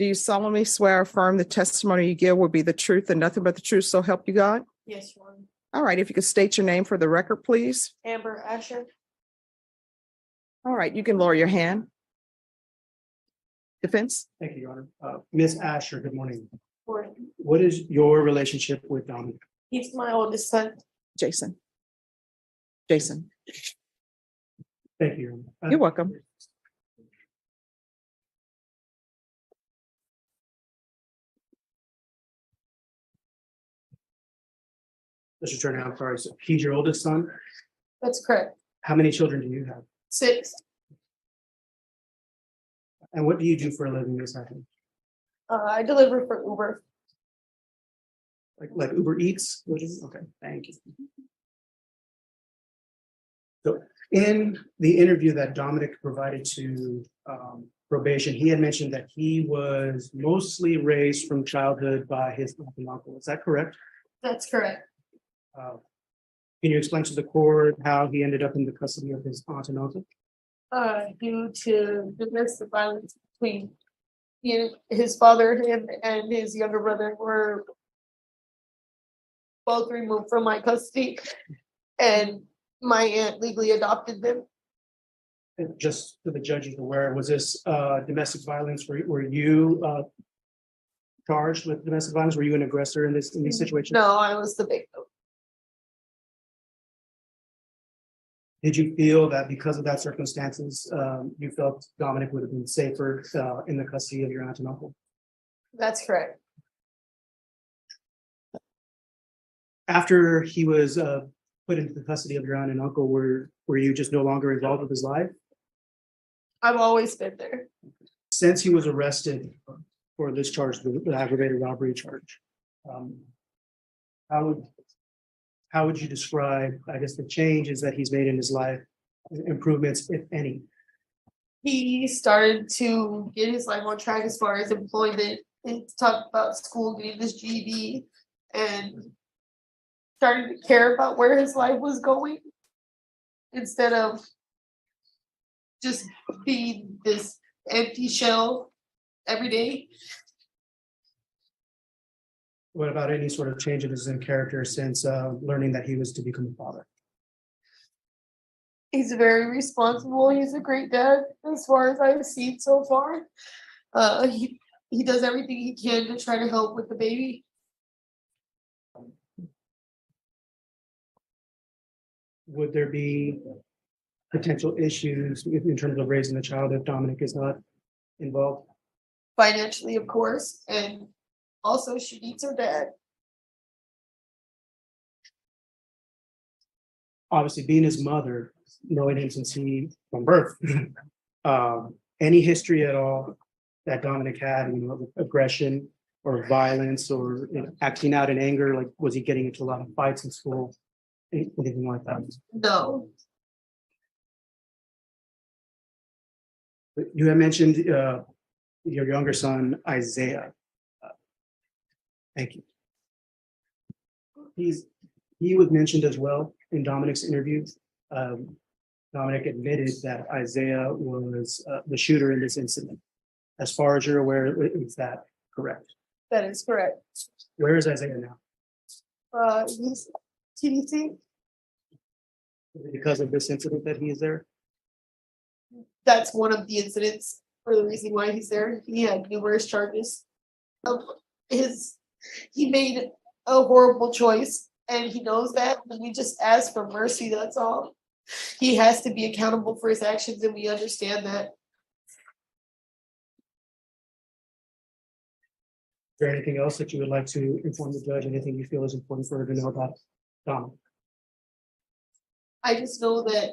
Do you solemnly swear or affirm the testimony you give will be the truth and nothing but the truth, so help you God? Yes, Your Honor. All right, if you could state your name for the record, please. Amber Asher. All right, you can lower your hand. Defense? Thank you, Your Honor. Ms. Asher, good morning. Or What is your relationship with Dominic? he's my oldest son. Jason. Jason, Thank you, Your Honor. you're welcome. Mr. Turner, I'm sorry. So he's your oldest son. That's correct. How many children do you have? 6. And what do you do for a living, Ms. Asher? I deliver for Uber. Like Uber Eats? Okay, thank you. So in the interview that Dominic provided to probation, he had mentioned that he was mostly raised from childhood by his aunt and uncle. Is that correct? That's correct. Can you explain to the court how he ended up in the custody of his aunt and uncle? Due to domestic violence between his father, him, and his younger brother were both removed from my custody, and my aunt legally adopted them. And just so the judge is aware, was this domestic violence? Were you charged with domestic violence? Were you an aggressor in these situations? No, I was the victim. Did you feel that because of that circumstances, you felt Dominic would have been safer in the custody of your aunt and uncle? That's correct. After he was put into the custody of your aunt and uncle, were you just no longer involved with his life? I've always been there. Since he was arrested for this charge, the aggravated robbery charge, how would you describe, I guess, the changes that he's made in his life, improvements, if any? He started to get his life on track as far as employment and talk about school, getting his GED, and starting to care about where his life was going instead of just being this empty shell every day. What about any sort of changes in character since learning that he was to become a father? He's very responsible. He's a great dad as far as I've seen so far. He does everything he can to try to help with the baby. Would there be potential issues in terms of raising a child if Dominic is not involved? Financially, of course, and also she needs her dad. Obviously, being his mother, knowing him since from birth, any history at all that Dominic had, aggression or violence or acting out in anger, like was he getting into a lot of fights in school, anything like that? No, You had mentioned your younger son, Isaiah. Thank you. He was mentioned as well in Dominic's interview. Dominic admitted that Isaiah was the shooter in this incident. As far as you're aware, is that correct? that is correct. Where is Isaiah now? He's TDC. Is it because of this incident that he is there? That's one of the incidents for the reason why he's there. He had numerous charges of he made a horrible choice and he knows that, and we just ask for mercy, that's all. He has to be accountable for his actions and we understand that. Is there anything else that you would like to inform the judge? Anything you feel is important for her to know about Dominic? I just know that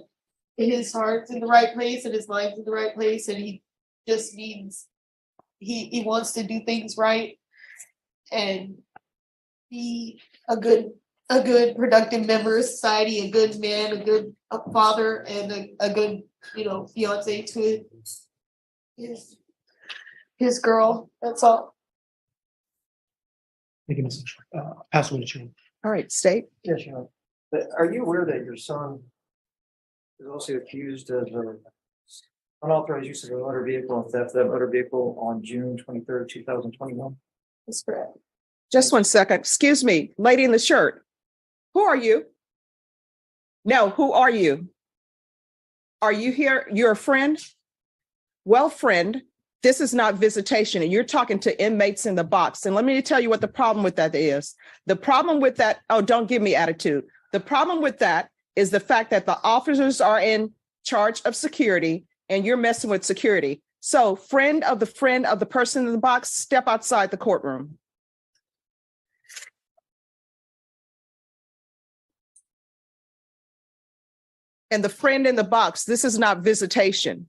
his heart's in the right place and his mind's in the right place, and he just needs he wants to do things right and be a good productive member of society, a good man, a good father, and a good fiance to his girl. That's all. Thank you, Mr. Councilman Chair. All right, state. Yes, Your Honor. But are you aware that your son is also accused of Unauthorized use of a motor vehicle and theft of that motor vehicle on June 23rd, 2021. That's correct. Just one second. Excuse me, lady in the shirt. Who are you? No, who are you? Are you here? You're a friend? Well, friend, this is not visitation and you're talking to inmates in the box. And let me tell you what the problem with that is. The problem with that, oh, don't give me attitude. The problem with that is the fact that the officers are in charge of security and you're messing with security. So friend of the person in the box, step outside the courtroom. And the friend in the box, this is not visitation.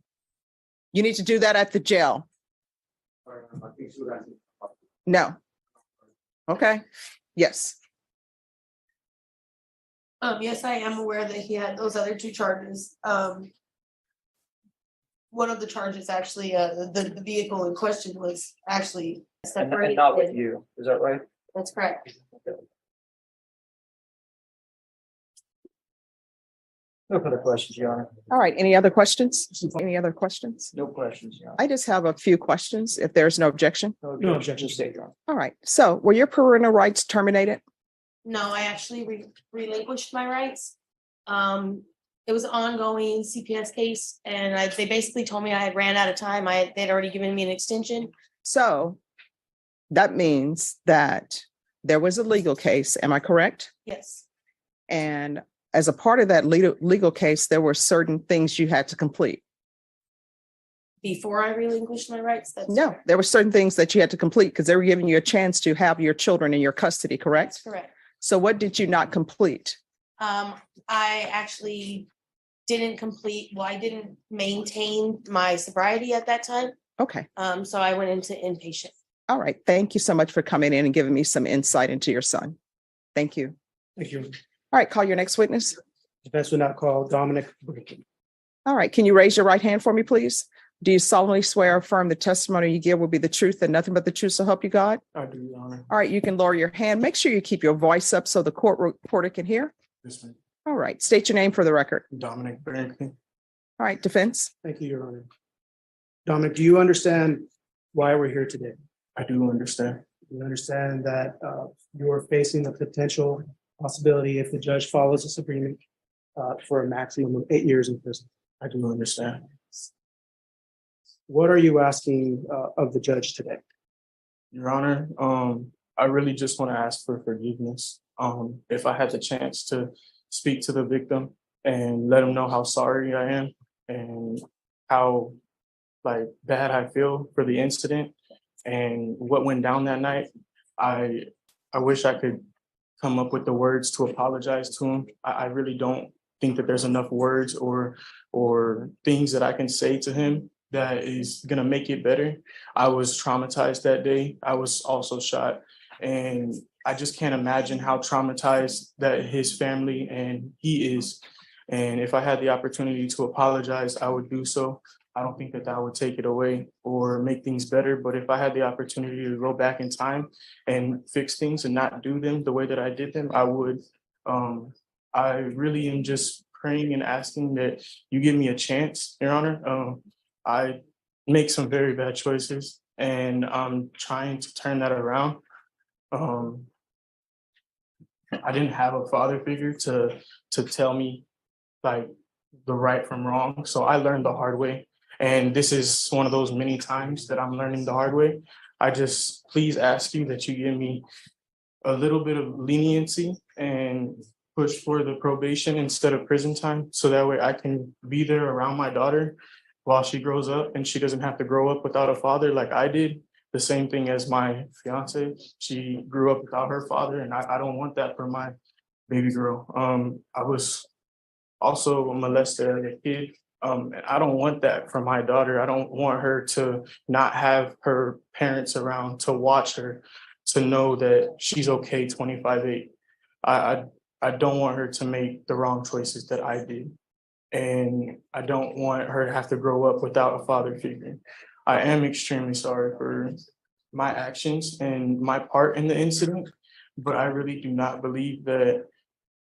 You need to do that at the jail. No. Okay. Yes. Yes, I am aware that he had those other two charges. One of the charges actually, the vehicle in question was actually And separated. not with you, is that right? That's correct. No further questions, Your Honor. All right. Any other questions? Any other questions? No questions, Your Honor. I just have a few questions if there's no objection. No objection. State, Your Honor. All right. So were your parental rights terminated? No, I actually relinquished my rights. It was an ongoing CPS case and they basically told me I had ran out of time. They'd already given me an extension. So that means that there was a legal case. Am I correct? Yes, And as a part of that legal case, there were certain things you had to complete. before I relinquished my rights. That's No, correct. there were certain things that you had to complete because they were giving you a chance to have your children in your custody, That's correct? correct. So what did you not complete? I actually didn't complete, well, I didn't maintain my sobriety at that time. Okay. So I went into inpatient. All right. Thank you so much for coming in and giving me some insight into your son. Thank you. Thank you. All right. Call your next witness. Defense would not call Dominic. All right. Can you raise your right hand for me, please? Do you solemnly swear or affirm the testimony you give will be the truth and nothing but the truth, so help you God? I do, Your Honor. All right. You can lower your hand. Make sure you keep your voice up so the court reporter can hear. Yes, ma'am. All right. State your name for the record. Dominic Barrington. All right. Defense. Thank you, Your Honor. Dominic, do you understand why we're here today? I do understand. You understand that you're facing the potential possibility if the judge follows this agreement for a maximum of 8 years in prison. I do understand. What are you asking of the judge today? Your Honor, I really just want to ask for forgiveness. If I had the chance to speak to the victim and let him know how sorry I am and how bad I feel for the incident and what went down that night, I wish I could come up with the words to apologize to him. I really don't think that there's enough words or things that I can say to him that is gonna make it better. I was traumatized that day. I was also shot, and I just can't imagine how traumatized that his family and he is. And if I had the opportunity to apologize, I would do so. I don't think that that would take it away or make things better. But if I had the opportunity to go back in time and fix things and not do them the way that I did them, I would. I really am just praying and asking that you give me a chance, Your Honor. I make some very bad choices and I'm trying to turn that around. I didn't have a father figure to tell me the right from wrong. So I learned the hard way. And this is one of those many times that I'm learning the hard way. I just please ask you that you give me a little bit of leniency and push for the probation instead of prison time. So that way I can be there around my daughter while she grows up and she doesn't have to grow up without a father like I did. The same thing as my fiance. She grew up without her father and I don't want that for my baby girl. I was also molested as a kid. And I don't want that for my daughter. I don't want her to not have her parents around to watch her, to know that she's okay 25/8. I don't want her to make the wrong choices that I did. And I don't want her to have to grow up without a father figure. I am extremely sorry for my actions and my part in the incident, but I really do not believe that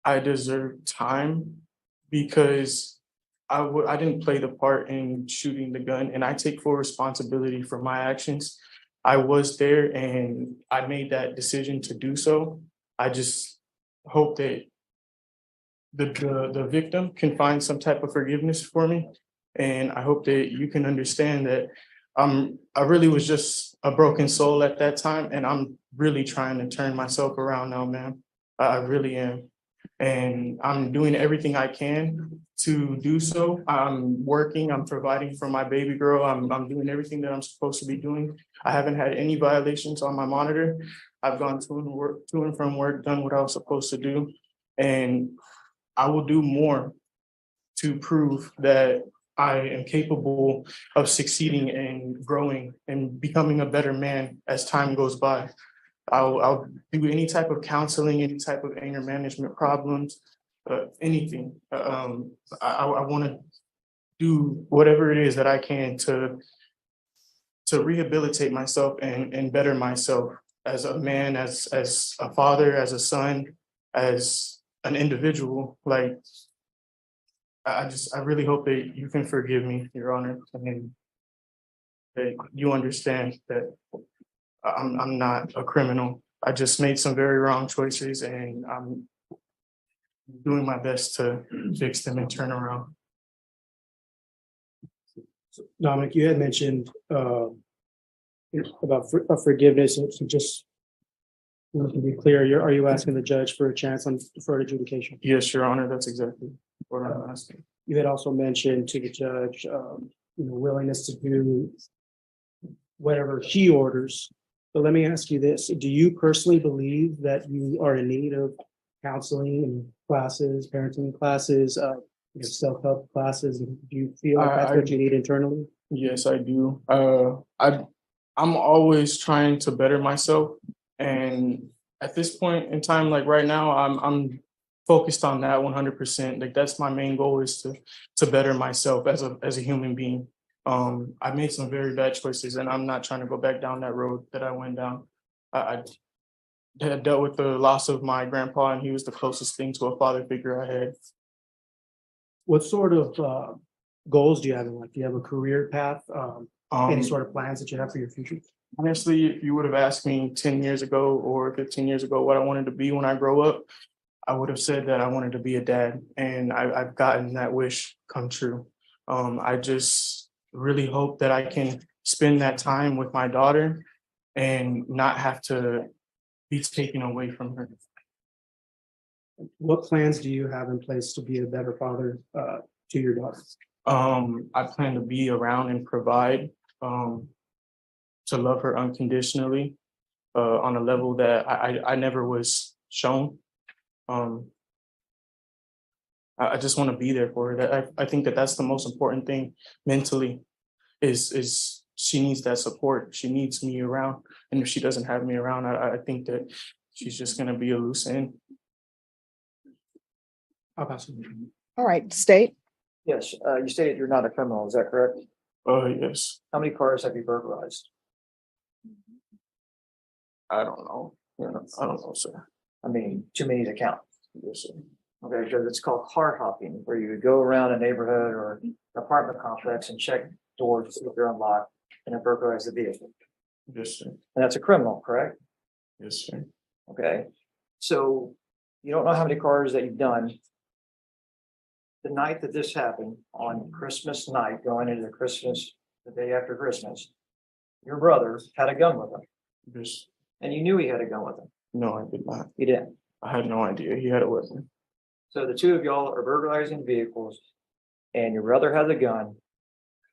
I deserve time because I didn't play the part in shooting the gun, and I take full responsibility for my actions. I was there and I made that decision to do so. I just hope that the victim can find some type of forgiveness for me. And I hope that you can understand that I really was just a broken soul at that time, and I'm really trying to turn myself around now, man. I really am. And I'm doing everything I can to do so. I'm working, I'm providing for my baby girl. I'm doing everything that I'm supposed to be doing. I haven't had any violations on my monitor. I've gone to and from work, done what I was supposed to do. And I will do more to prove that I am capable of succeeding and growing and becoming a better man as time goes by. I'll do any type of counseling, any type of anger management problems, anything. I want to do whatever it is that I can to rehabilitate myself and better myself as a man, as a father, as a son, as an individual. Like, I really hope that you can forgive me, Your Honor, and that you understand that I'm not a criminal. I just made some very wrong choices, and I'm doing my best to fix them and turn around. Dominic, you had mentioned about forgiveness, so just to be clear, are you asking the judge for a chance on deferred adjudication? Yes, Your Honor, that's exactly what I'm asking. You had also mentioned to the judge, willingness to do whatever she orders. But let me ask you this, do you personally believe that you are in need of counseling and classes, parenting classes, self-help classes? Do you feel like that's what you need internally? Yes, I do. I'm always trying to better myself, and at this point in time, like right now, I'm focused on that 100%. Like, that's my main goal, is to better myself as a human being. I made some very bad choices, and I'm not trying to go back down that road that I went down. I had dealt with the loss of my grandpa, and he was the closest thing to a father figure I had. What sort of goals do you have in life? Do you have a career path? Any Um, sort of plans that you have for your future? Honestly, if you would have asked me 10 years ago or 15 years ago what I wanted to be when I grow up, I would have said that I wanted to be a dad, and I've gotten that wish come true. I just really hope that I can spend that time with my daughter and not have to be taken away from her. What plans do you have in place to be a better father to your daughter? I plan to be around and provide, to love her unconditionally, on a level that I never was shown. I just want to be there for her. That I think that that's the most important thing mentally, is she needs that support. She needs me around. And if she doesn't have me around, I think that she's just gonna be a loose end. I'll pass it. All right, state. Yes, you stated you're not a criminal, is that correct? Yes, How many cars have you burglarized? I don't know. I don't know, sir. I mean, too many to count. Yes, sir. Okay, because it's called car hopping, where you would go around a neighborhood or an apartment complex and check doors to see if they're unlocked and then burglarize the vehicle. Yes, sir. And that's a criminal, correct? Yes, sir. Okay, so you don't know how many cars that you've done. The night that this happened, on Christmas night, going into the day after Christmas, your brother had a gun with him, Yes. and you knew he had a gun with him. No, I did not. You didn't. I had no idea he had a weapon. So the two of y'all are burglarizing vehicles, and your brother has a gun,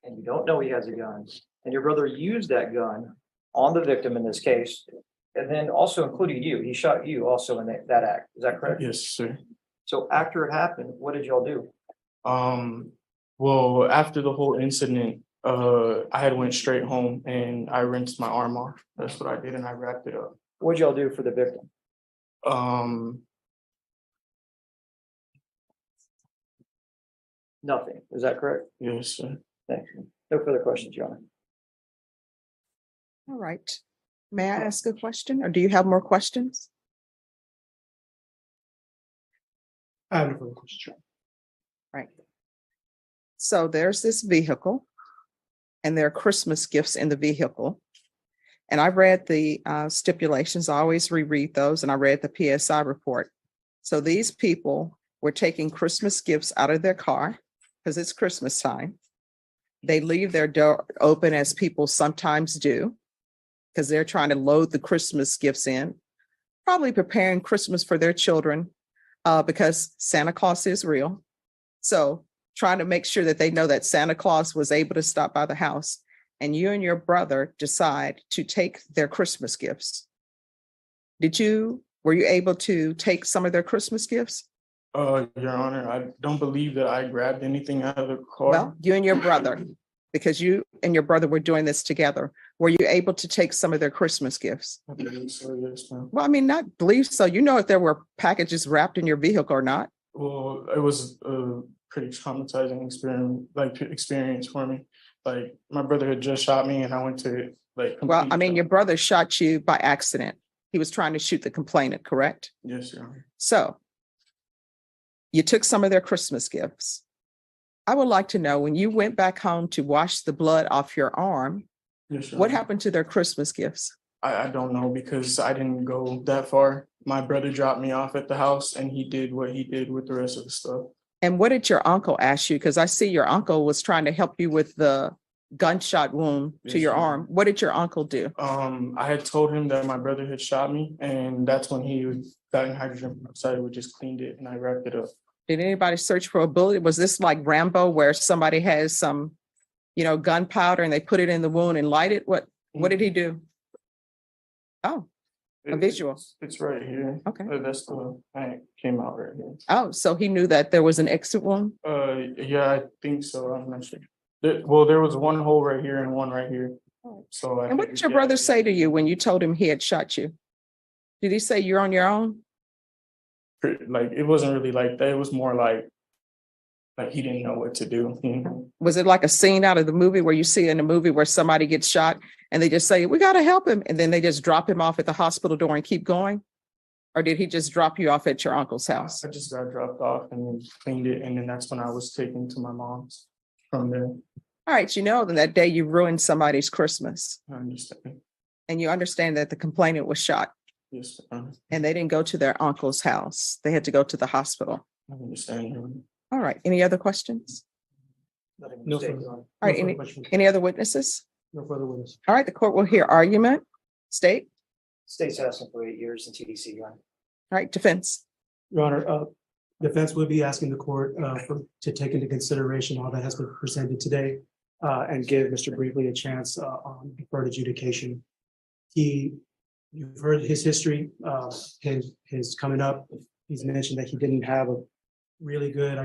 and you don't know he has a gun, and your brother used that gun on the victim in this case, and then also including you. He shot you also in that act. Is that correct? Yes, sir. So after it happened, what did y'all do? Well, after the whole incident, I had went straight home and I rinsed my arm off. That's what I did, and I wrapped it up. What'd y'all do for the victim? Nothing. Is that correct? Yes, sir. Thank you. No further questions, Your Honor. All right. May I ask a question, or do you have more questions? I have no further questions. Right. So there's this vehicle and there are Christmas gifts in the vehicle. And I read the stipulations. I always reread those, and I read the PSI report. So these people were taking Christmas gifts out of their car because it's Christmas time. They leave their door open, as people sometimes do, because they're trying to load the Christmas gifts in, probably preparing Christmas for their children, because Santa Claus is real. So trying to make sure that they know that Santa Claus was able to stop by the house, and you and your brother decide to take their Christmas gifts. Were you able to take some of their Christmas gifts? Your Honor, I don't believe that I grabbed anything out of the car. Well, you and your brother, because you and your brother were doing this together. Were you able to take some of their Christmas gifts? I believe so, yes, ma'am. Well, I mean, not believe so. You know if there were packages wrapped in your vehicle or not. Well, it was a pretty traumatizing experience for me. Like, my brother had just shot me and I went to Well, I mean, your brother shot you by accident. He was trying to shoot the complainant, correct? Yes, Your Honor. So you took some of their Christmas gifts. I would like to know, when you went back home to wash the blood off your arm, Yes, Your what Honor. happened to their Christmas gifts? I don't know, because I didn't go that far. My brother dropped me off at the house and he did what he did with the rest of the stuff. And what did your uncle ask you? Because I see your uncle was trying to help you with the gunshot wound to Yes, your Your Honor. arm. What did your uncle do? I had told him that my brother had shot me, and that's when he got in hydrogen peroxide. We just cleaned it and I wrapped it up. Did anybody search for a bullet? Was this like Rambo, where somebody has some, gunpowder and they put it in the wound and light it? What did he do? Oh, a visual. It's right here. Okay. That's the thing came out right here. Oh, so he knew that there was an exit wound? Yeah, I think so. I'm not sure. There was one hole right here and one right here. So. And what did your brother say to you when you told him he had shot you? Did he say you're on your own? Like, it wasn't really like that. It was more like he didn't know what to do. Was it like a scene out of the movie where you see in a movie where somebody gets shot and they just say, we got to help him, and then they just drop him off at the hospital door and keep going? Or did he just drop you off at your uncle's house? I just got dropped off and then cleaned it, and then that's when I was taken to my mom's from there. All right, then that day you ruined somebody's Christmas, I understand. and you understand that the complainant was shot Yes, and they didn't go to their uncle's house. They had to go to the hospital. I understand. All right, any other questions? No Mistake, further. Your Honor. All right, No further questions. any other witnesses? No further witness. All right, the court will hear argument. State. State's asking for 8 years in TDC, Your Honor. All right, defense. Your Honor, defense will be asking the court to take into consideration all that has been presented today and give Mr. Brinkley a chance on deferred adjudication. You've heard his history, his coming up. He's mentioned that he didn't have a really good,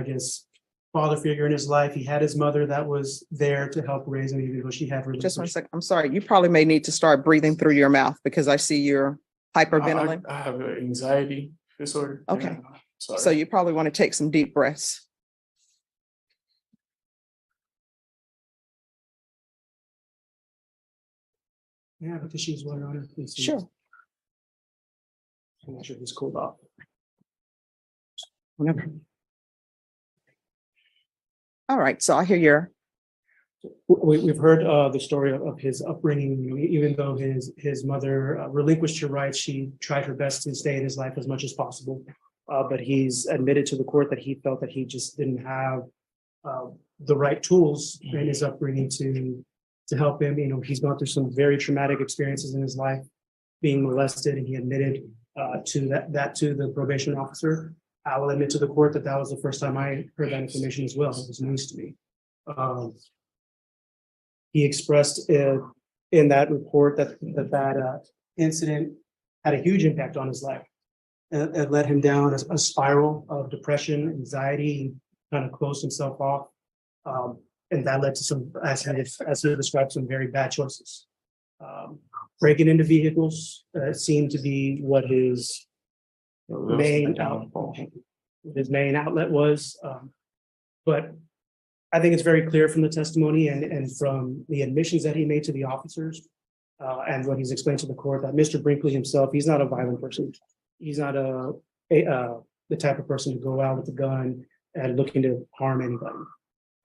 father figure in his life. He had his mother that was there to help raise him, even though she had Just one relinquished. second. I'm sorry. You probably may need to start breathing through your mouth because I see you're hyperventilating. I have an anxiety disorder. Okay. Yeah, sorry. So you probably want to take some deep breaths. Yeah, because she's one on it. Please. Sure. I'm not sure he's cooled off. Whenever. All right, so I hear your, We've heard the story of his upbringing. Even though his mother relinquished her rights, she tried her best to stay in his life as much as possible. But he's admitted to the court that he felt that he just didn't have the right tools in his upbringing to help him. He's gone through some very traumatic experiences in his life, being molested, and he admitted to that to the probation officer. I will admit to the court that was the first time I heard that information as well. It was news to me. He expressed in that report that incident had a huge impact on his life. It led him down a spiral of depression, anxiety, and kind of closed himself off. And that led to some, as he described, some very bad choices. Breaking into vehicles seemed to be what his main outlet was. But I think it's very clear from the testimony and from the admissions that he made to the officers and what he's explained to the court that Mr. Brinkley himself, he's not a violent person. He's not the type of person to go out with a gun and looking to harm anybody.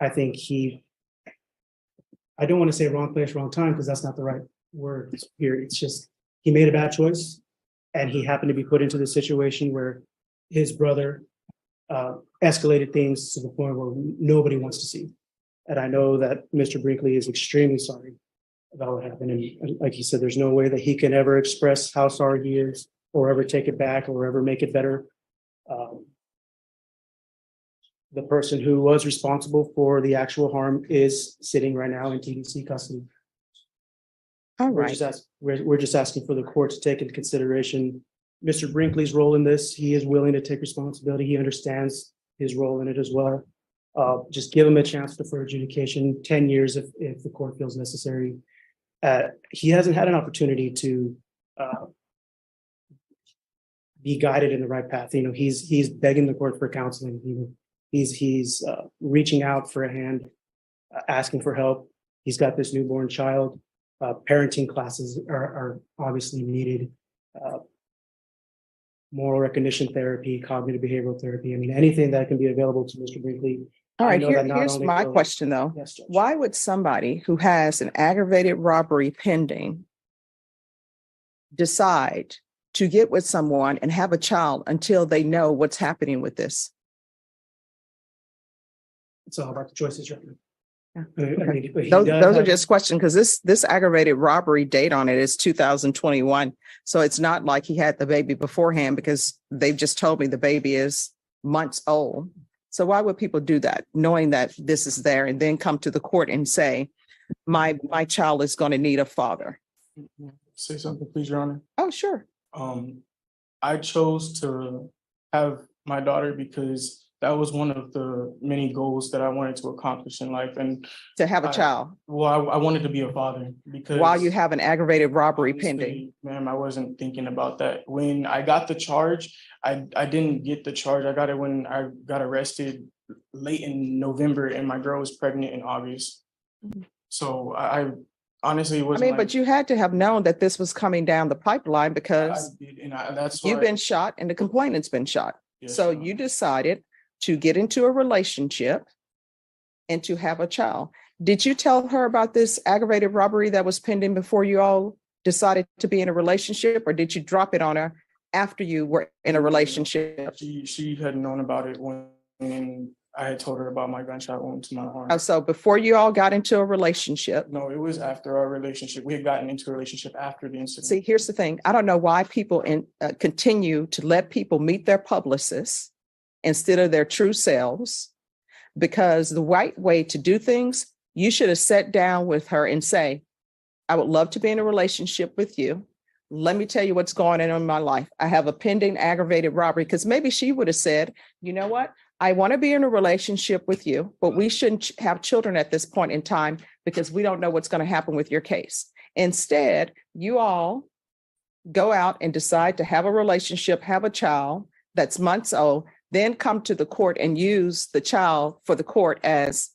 I think I don't want to say wrong place, wrong time, because that's not the right word here. It's just, he made a bad choice. And he happened to be put into the situation where his brother escalated things to the point where nobody wants to see. And I know that Mr. Brinkley is extremely sorry about what happened. And like he said, there's no way that he can ever express how sorry he is or ever take it back or ever make it better. The person who was responsible for the actual harm is sitting right now in TDC custody. All We're right. we're just asking for the court to take into consideration Mr. Brinkley's role in this. He is willing to take responsibility. He understands his role in it as well. Just give him a chance for adjudication, 10 years if the court feels necessary. He hasn't had an opportunity to be guided in the right path. You know, he's begging the court for counseling. He's reaching out for a hand, asking for help. He's got this newborn child. Parenting classes are obviously needed. Moral recognition therapy, cognitive behavioral therapy. I mean, anything that can be available to Mr. Brinkley. All I right, know that not here's only my will- question though. Yes, Judge. Why would somebody who has an aggravated robbery pending decide to get with someone and have a child until they know what's happening with this? It's all about the choices you're making. Yeah. I mean, he Those does are have- just questions because this aggravated robbery date on it is 2021. So it's not like he had the baby beforehand because they've just told me the baby is months old. So why would people do that, knowing that this is there and then come to the court and say, my child is going to need a father? Say something, please, Your Honor. Oh, sure. I chose to have my daughter because that was one of the many goals that I wanted to accomplish in life. And To have a I- child well, I wanted to be a father because while you have an aggravated robbery honestly, pending. ma'am, I wasn't thinking about that. When I got the charge, I didn't get the charge. I got it when I got arrested late in November and my girl was pregnant in August. Mhm. So I honestly I wasn't mean, like, but you had to have known that this was coming down the pipeline I because did, and that's you've why. been shot and the complainant's been shot. Yes, So Your Honor. you decided to get into a relationship and to have a child. Did you tell her about this aggravated robbery that was pending before you all decided to be in a relationship, or did you drop it on her after you were in a relationship? She had known about it when I had told her about my gunshot wound to my arm. So before you all got into a relationship, No, it was after our relationship. We had gotten into a relationship after the incident. see, here's the thing. I don't know why people continue to let people meet their publicists instead of their true selves, because the right way to do things, you should have sat down with her and say, I would love to be in a relationship with you. Let me tell you what's going on in my life. I have a pending aggravated robbery, because maybe she would have said, you know what? I want to be in a relationship with you, but we shouldn't have children at this point in time because we don't know what's going to happen with your case. Instead, you all go out and decide to have a relationship, have a child that's months old, then come to the court and use the child for the court as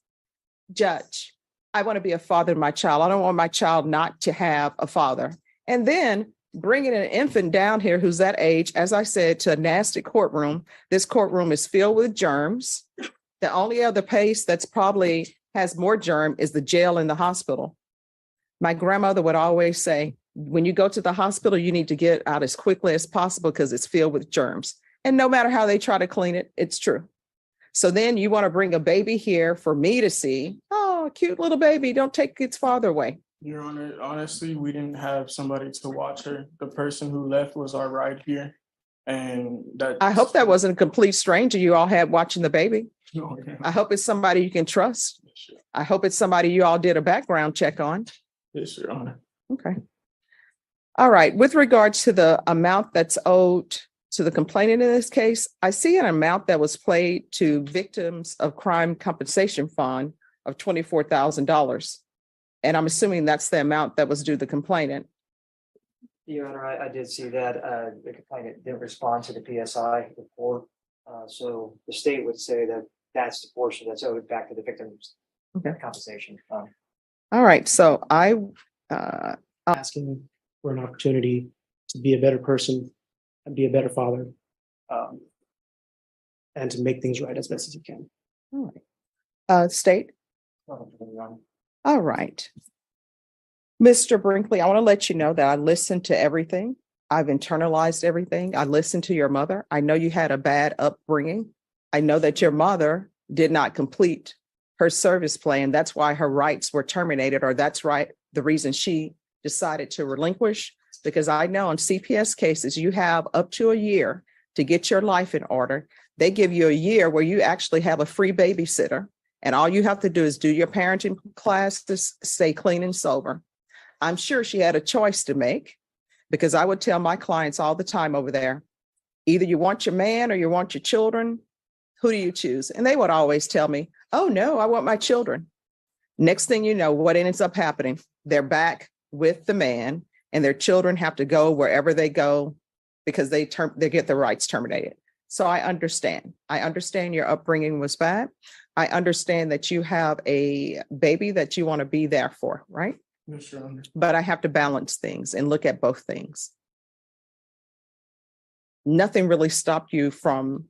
judge. I want to be a father to my child. I don't want my child not to have a father. And then bringing an infant down here who's that age, as I said, to a nasty courtroom. This courtroom is filled with germs. The only other place that's probably has more germ is the jail and the hospital. My grandmother would always say, when you go to the hospital, you need to get out as quickly as possible because it's filled with germs. And no matter how they try to clean it, it's true. So then you want to bring a baby here for me to see. Oh, cute little baby. Don't take its father away. Your Honor, honestly, we didn't have somebody to watch her. The person who left was our ride here. And that I hope that wasn't a complete stranger you all had watching the baby. No, I hope it's somebody you can trust. Yes, I hope it's somebody you all did a background check on. Your Honor. Okay. All right. With regards to the amount that's owed to the complainant in this case, I see an amount that was paid to Victims of Crime Compensation Fund of $24,000. And I'm assuming that's the amount that was due the complainant. Your Honor, I did see that the complainant didn't respond to the PSI report. So the state would say that that's the portion that's owed back to the victims. Okay. Compensation fund. All right. So asking for an opportunity to be a better person and be a better father, and to make things right as best as you can. all right. State, All right. Mr. Brinkley, I want to let you know that I listened to everything. I've internalized everything. I listened to your mother. I know you had a bad upbringing. I know that your mother did not complete her service plan. That's why her rights were terminated, or that's right, the reason she decided to relinquish. Because I know in CPS cases, you have up to a year to get your life in order. They give you a year where you actually have a free babysitter. And all you have to do is do your parenting class to stay clean and sober. I'm sure she had a choice to make, because I would tell my clients all the time over there, either you want your man or you want your children. Who do you choose? And they would always tell me, oh no, I want my children. Next thing you know, what ends up happening? They're back with the man, and their children have to go wherever they go because they get their rights terminated. So I understand. I understand your upbringing was bad. I understand that you have a baby that you want to be there for, right? Yes, Your Honor. But I have to balance things and look at both things. Nothing really stopped you from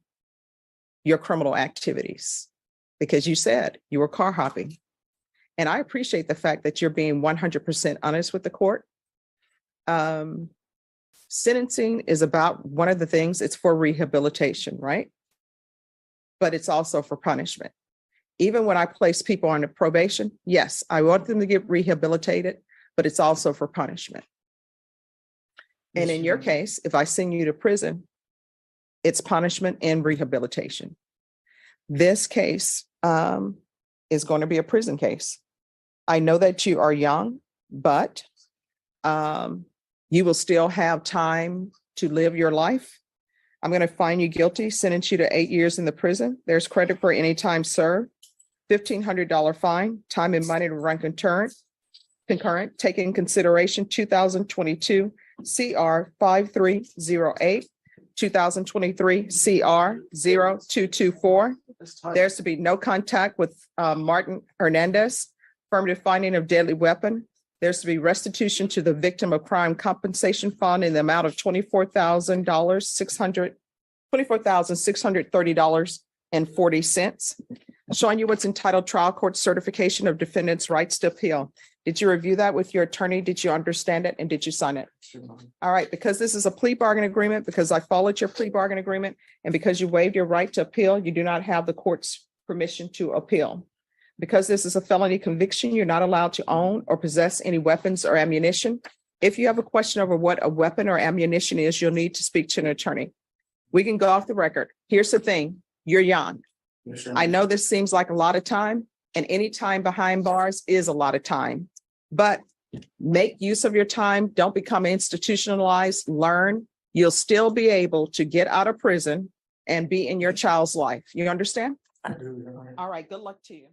your criminal activities because you said you were car hopping. And I appreciate the fact that you're being 100% honest with the court. Sentencing is about one of the things, it's for rehabilitation, right? But it's also for punishment. Even when I place people on probation, yes, I want them to get rehabilitated, but it's also for punishment. And in your case, if I send you to prison, it's punishment and rehabilitation. This case is going to be a prison case. I know that you are young, but you will still have time to live your life. I'm going to find you guilty, sentence you to 8 years in the prison. There's credit for any time served, $1,500 fine, time and money to run concurrent, take in consideration 2022 CR 5308, 2023 CR 0224. There's to be no contact with Martin Hernandez, affirmative finding of deadly weapon. There's to be restitution to the victim of crime compensation fund in the amount of $24,630.40. Showing you what's entitled trial court certification of defendant's rights to appeal. Did you review that with your attorney? Did you understand it? And did you sign it? All right, because this is a plea bargain agreement, because I followed your plea bargain agreement, and because you waived your right to appeal, you do not have the court's permission to appeal. Because this is a felony conviction, you're not allowed to own or possess any weapons or ammunition. If you have a question over what a weapon or ammunition is, you'll need to speak to an attorney. We can go off the record. Here's the thing, you're young. Yes, Your I Honor. know this seems like a lot of time, and any time behind bars is a lot of time, but make use of your time. Don't become institutionalized, learn. You'll still be able to get out of prison and be in your child's life. You understand? I do, Your Honor. All right, good luck to you.